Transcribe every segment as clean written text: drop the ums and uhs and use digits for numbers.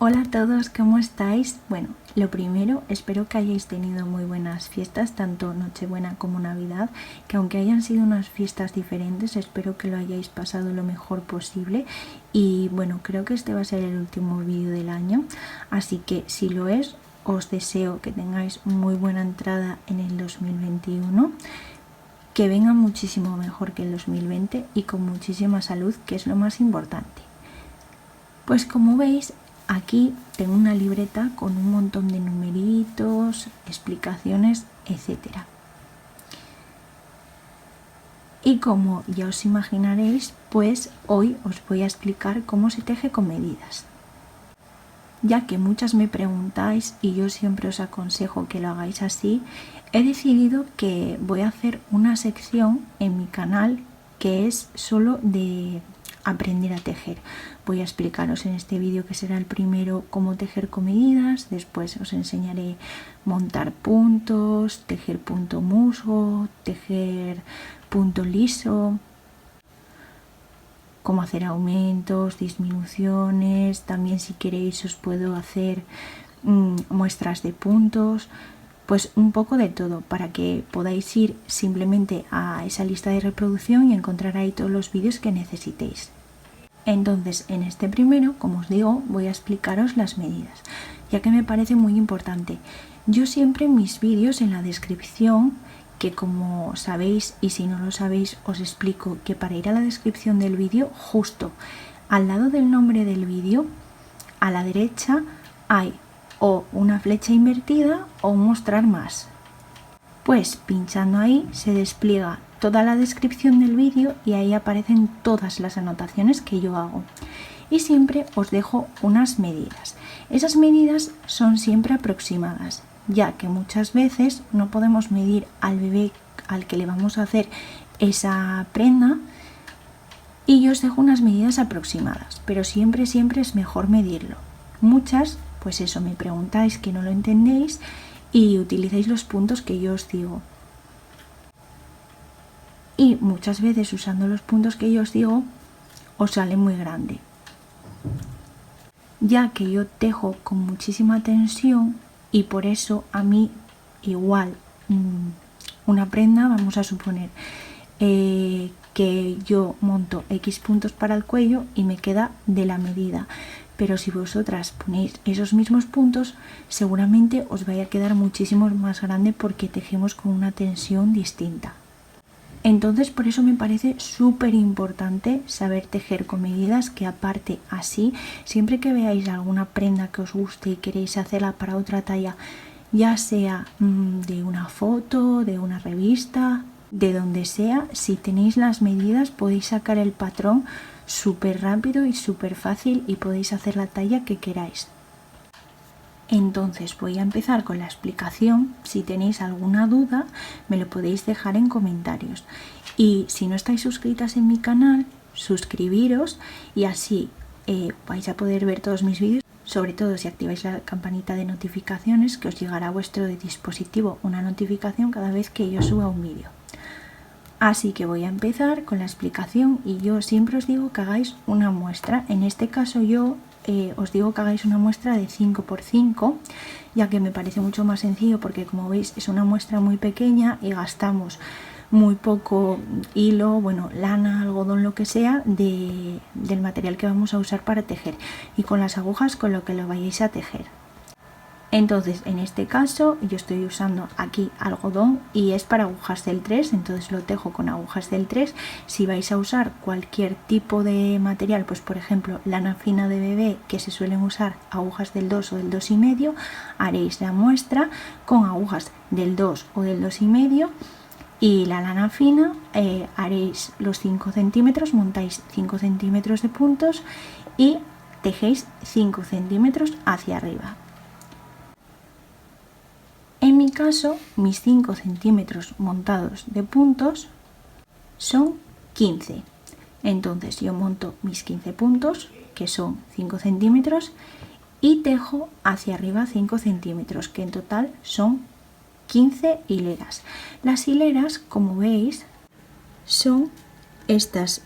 Hola a todos, ¿cómo estáis? Bueno, lo primero, espero que hayáis tenido muy buenas fiestas, tanto Nochebuena como Navidad, que aunque hayan sido unas fiestas diferentes, espero que lo hayáis pasado lo mejor posible. Y bueno, creo que este va a ser el último vídeo del año, así que si lo es, os deseo que tengáis muy buena entrada en el 2021, que venga muchísimo mejor que el 2020 y con muchísima salud, que es lo más importante. Pues como veis, aquí tengo una libreta con un montón de numeritos, explicaciones, etc. Y como ya os imaginaréis, pues hoy os voy a explicar cómo se teje con medidas. Ya que muchas me preguntáis y yo siempre os aconsejo que lo hagáis así, he decidido que voy a hacer una sección en mi canal que es solo de aprender a tejer. Voy a explicaros en este vídeo, que será el primero, cómo tejer con medidas. Después os enseñaré montar puntos, tejer punto musgo, tejer punto liso, cómo hacer aumentos, disminuciones. También, si queréis, os puedo hacer muestras de puntos. Pues un poco de todo, para que podáis ir simplemente a esa lista de reproducción y encontrar ahí todos los vídeos que necesitéis. Entonces, en este primero, como os digo, voy a explicaros las medidas, ya que me parece muy importante. Yo siempre en mis vídeos, en la descripción, que como sabéis, y si no lo sabéis os explico, que para ir a la descripción del vídeo, justo al lado del nombre del vídeo, a la derecha hay o una flecha invertida o un mostrar más. Pues pinchando ahí se despliega toda la descripción del vídeo y ahí aparecen todas las anotaciones que yo hago. Y siempre os dejo unas medidas. Esas medidas son siempre aproximadas, ya que muchas veces no podemos medir al bebé al que le vamos a hacer esa prenda, y yo os dejo unas medidas aproximadas, pero siempre es mejor medirlo. Muchas, pues eso, me preguntáis que no lo entendéis y utilizáis los puntos que yo os digo. Y muchas veces, usando los puntos que yo os digo, os sale muy grande. Ya que yo tejo con muchísima tensión, y por eso a mí igual una prenda, vamos a suponer que yo monto X puntos para el cuello y me queda de la medida. Pero si vosotras ponéis esos mismos puntos, seguramente os vaya a quedar muchísimo más grande, porque tejemos con una tensión distinta. Entonces, por eso me parece súper importante saber tejer con medidas, que aparte así, siempre que veáis alguna prenda que os guste y queréis hacerla para otra talla, ya sea de una foto, de una revista, de donde sea, si tenéis las medidas podéis sacar el patrón súper rápido y súper fácil y podéis hacer la talla que queráis. Entonces voy a empezar con la explicación. Si tenéis alguna duda me lo podéis dejar en comentarios, y si no estáis suscritas en mi canal, suscribiros, y así vais a poder ver todos mis vídeos. Sobre todo si activáis la campanita de notificaciones, que os llegará a vuestro dispositivo una notificación cada vez que yo suba un vídeo. Así que voy a empezar con la explicación, y yo siempre os digo que hagáis una muestra. En este caso yo os digo que hagáis una muestra de 5×5, ya que me parece mucho más sencillo, porque como veis es una muestra muy pequeña y gastamos muy poco hilo, bueno, lana, algodón, lo que sea, del material que vamos a usar para tejer, y con las agujas con lo que lo vayáis a tejer. Entonces, en este caso yo estoy usando aquí algodón y es para agujas del 3, entonces lo tejo con agujas del 3. Si vais a usar cualquier tipo de material, pues por ejemplo lana fina de bebé, que se suelen usar agujas del 2 o del 2,5, haréis la muestra con agujas del 2 o del 2,5, y la lana fina haréis los 5 centímetros, montáis 5 centímetros de puntos y tejéis 5 centímetros hacia arriba. En mi caso, mis 5 centímetros montados de puntos son 15. Entonces yo monto mis 15 puntos, que son 5 centímetros, y tejo hacia arriba 5 centímetros, que en total son 15 hileras. Las hileras, como veis, son estas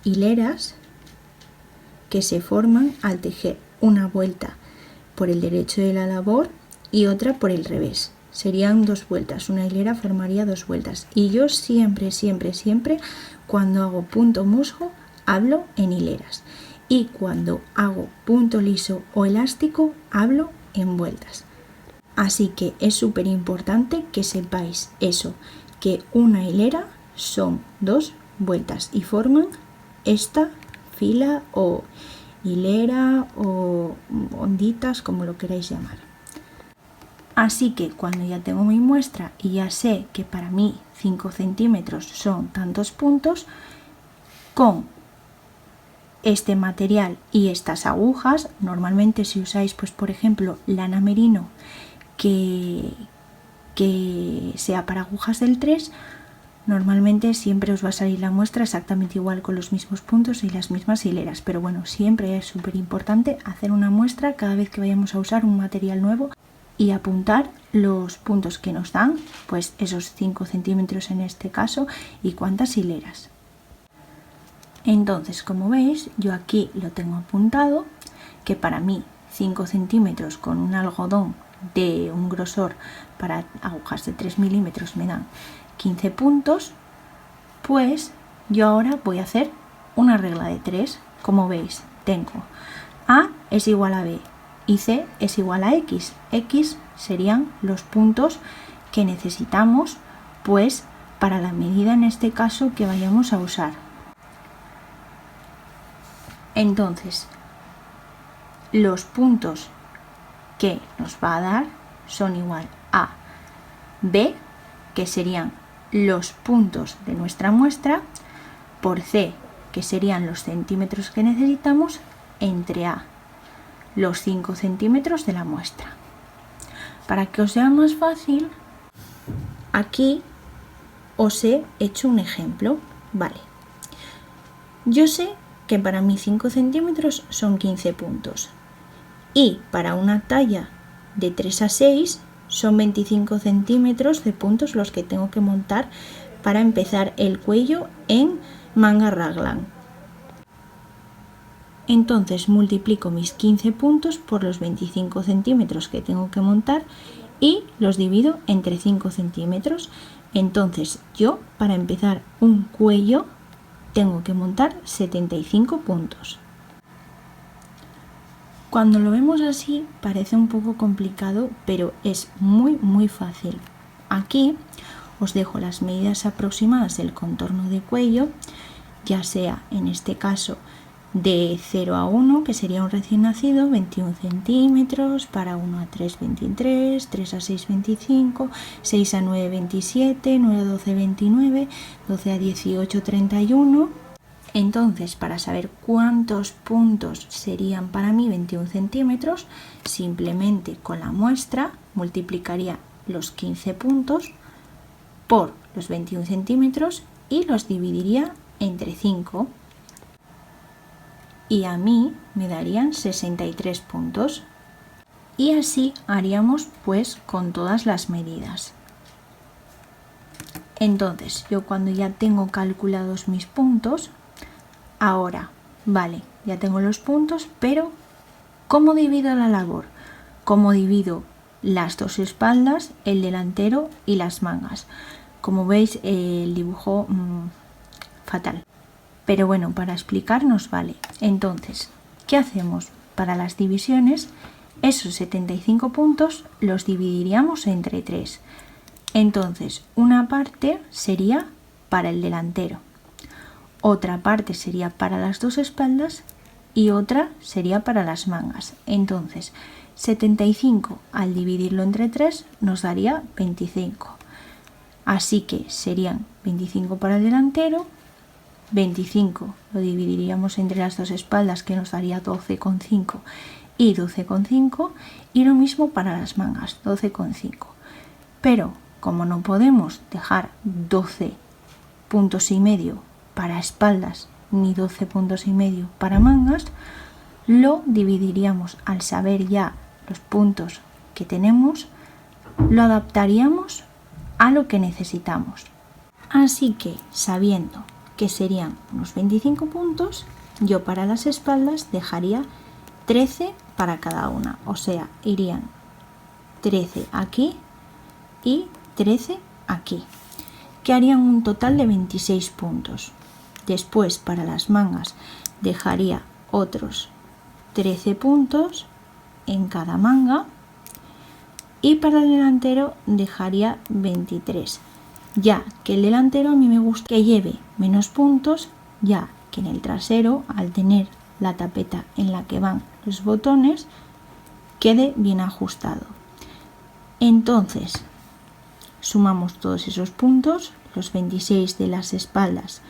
hileras que se forman al tejer una vuelta por el derecho de la labor y otra por el revés. Serían 2 vueltas, una hilera formaría 2 vueltas. Y yo siempre, cuando hago punto musgo, hablo en hileras. Y cuando hago punto liso o elástico, hablo en vueltas. Así que es súper importante que sepáis eso, que una hilera son 2 vueltas y forman esta fila o hilera o onditas, como lo queráis llamar. Así que cuando ya tengo mi muestra y ya sé que para mí 5 centímetros son tantos puntos, con este material y estas agujas, normalmente si usáis pues por ejemplo lana merino que sea para agujas del 3, normalmente siempre os va a salir la muestra exactamente igual con los mismos puntos y las mismas hileras, pero bueno, siempre es súper importante hacer una muestra cada vez que vayamos a usar un material nuevo y apuntar los puntos que nos dan, pues esos 5 centímetros en este caso y cuántas hileras. Entonces, como veis, yo aquí lo tengo apuntado, que para mí 5 centímetros con un algodón de un grosor para agujas de 3 milímetros me dan 15 puntos, pues yo ahora voy a hacer una regla de 3. Como veis, tengo A es igual a B y C es igual a X. X serían los puntos que necesitamos pues para la medida en este caso que vayamos a usar. Entonces, los puntos que nos va a dar son igual a B, que serían los puntos de nuestra muestra, por C, que serían los centímetros que necesitamos, entre A, los 5 centímetros de la muestra. Para que os sea más fácil, aquí os he hecho un ejemplo. Vale, yo sé que para mí 5 centímetros son 15 puntos y para una talla de 3 a 6 son 25 centímetros de puntos los que tengo que montar para empezar el cuello en manga raglan. Entonces multiplico mis 15 puntos por los 25 centímetros que tengo que montar y los divido entre 5 centímetros. Entonces yo, para empezar un cuello, tengo que montar 75 puntos. Cuando lo vemos así parece un poco complicado, pero es muy fácil. Aquí os dejo las medidas aproximadas del contorno de cuello, ya sea en este caso de 0 a 1, que sería un recién nacido, 21 centímetros, para 1 a 3, 23, 3 a 6, 25, 6 a 9, 27, 9 a 12, 29, 12 a 18, 31. Entonces, para saber cuántos puntos serían para mí 21 centímetros, simplemente con la muestra multiplicaría los 15 puntos por los 21 centímetros y los dividiría entre 5. Y a mí me darían 63 puntos. Y así haríamos pues con todas las medidas. Entonces, yo cuando ya tengo calculados mis puntos, ahora, vale, ya tengo los puntos, pero ¿cómo divido la labor? ¿Cómo divido las dos espaldas, el delantero y las mangas? Como veis, el dibujo fatal. Pero bueno, para explicarnos vale. Entonces, ¿qué hacemos? Para las divisiones, esos 75 puntos los dividiríamos entre 3. Entonces, una parte sería para el delantero, otra parte sería para las dos espaldas y otra sería para las mangas. Entonces, 75 al dividirlo entre 3 nos daría 25. Así que serían 25 para el delantero, 25 lo dividiríamos entre las dos espaldas, que nos daría 12,5 y 12,5, y lo mismo para las mangas, 12,5. Pero como no podemos dejar 12 puntos y medio para espaldas ni 12 puntos y medio para mangas, lo dividiríamos, al saber ya los puntos que tenemos, lo adaptaríamos a lo que necesitamos. Así que, sabiendo que serían unos 25 puntos, yo para las espaldas dejaría 13 para cada una, o sea, irían 13 aquí y 13 aquí, que harían un total de 26 puntos. Después, para las mangas, dejaría otros 13 puntos en cada manga, y para el delantero dejaría 23, ya que el delantero a mí me gusta que lleve menos puntos, ya que en el trasero, al tener la tapeta en la que van los botones, quede bien ajustado. Entonces sumamos todos esos puntos, los 26 de las espaldas,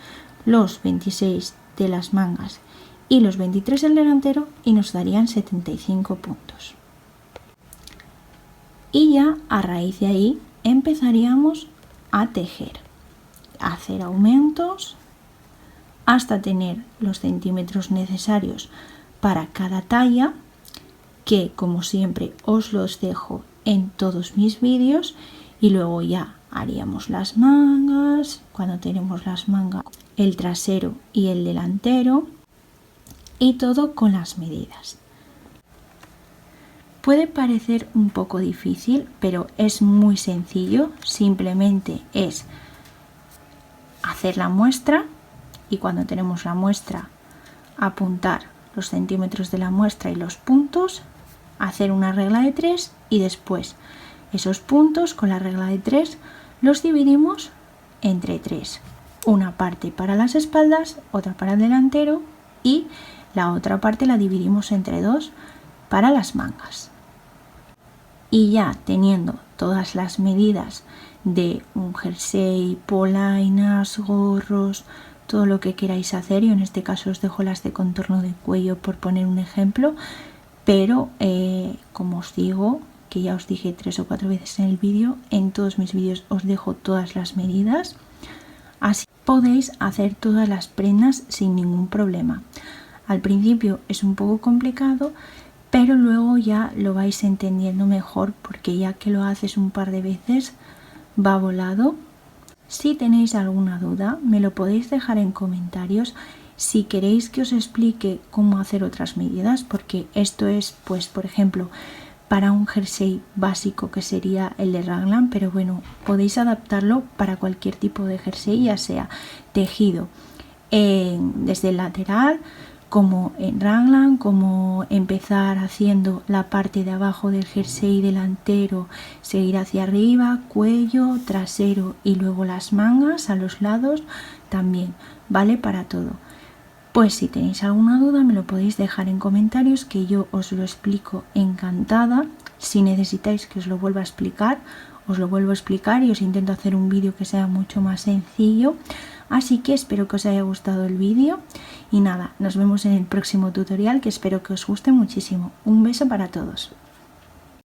los 26 de las mangas y los 23 del delantero, y nos darían 75 puntos. Y ya a raíz de ahí empezaríamos a tejer, a hacer aumentos hasta tener los centímetros necesarios para cada talla, que como siempre os los dejo en todos mis vídeos. Y luego ya haríamos las mangas, cuando tenemos las mangas, el trasero y el delantero, y todo con las medidas. Puede parecer un poco difícil, pero es muy sencillo. Simplemente es hacer la muestra, y cuando tenemos la muestra, apuntar los centímetros de la muestra y los puntos, hacer una regla de 3, y después esos puntos con la regla de 3 los dividimos entre 3. Una parte para las espaldas, otra para el delantero, y la otra parte la dividimos entre 2 para las mangas. Y ya teniendo todas las medidas de un jersey, polainas, gorros, todo lo que queráis hacer, y en este caso os dejo las de contorno de cuello por poner un ejemplo, pero como os digo, que ya os dije 3 o 4 veces en el vídeo, en todos mis vídeos os dejo todas las medidas, así podéis hacer todas las prendas sin ningún problema. Al principio es un poco complicado, pero luego ya lo vais entendiendo mejor, porque ya que lo haces un par de veces va volado. Si tenéis alguna duda me lo podéis dejar en comentarios. Si queréis que os explique cómo hacer otras medidas, porque esto es, pues por ejemplo, para un jersey básico, que sería el de Raglan, pero bueno, podéis adaptarlo para cualquier tipo de jersey, ya sea tejido desde el lateral, como en Raglan, como empezar haciendo la parte de abajo del jersey delantero, seguir hacia arriba, cuello, trasero y luego las mangas a los lados, también vale para todo. Pues si tenéis alguna duda me lo podéis dejar en comentarios, que yo os lo explico encantada. Si necesitáis que os lo vuelva a explicar, os lo vuelvo a explicar y os intento hacer un vídeo que sea mucho más sencillo. Así que espero que os haya gustado el vídeo y nada, nos vemos en el próximo tutorial, que espero que os guste muchísimo. Un beso para todos.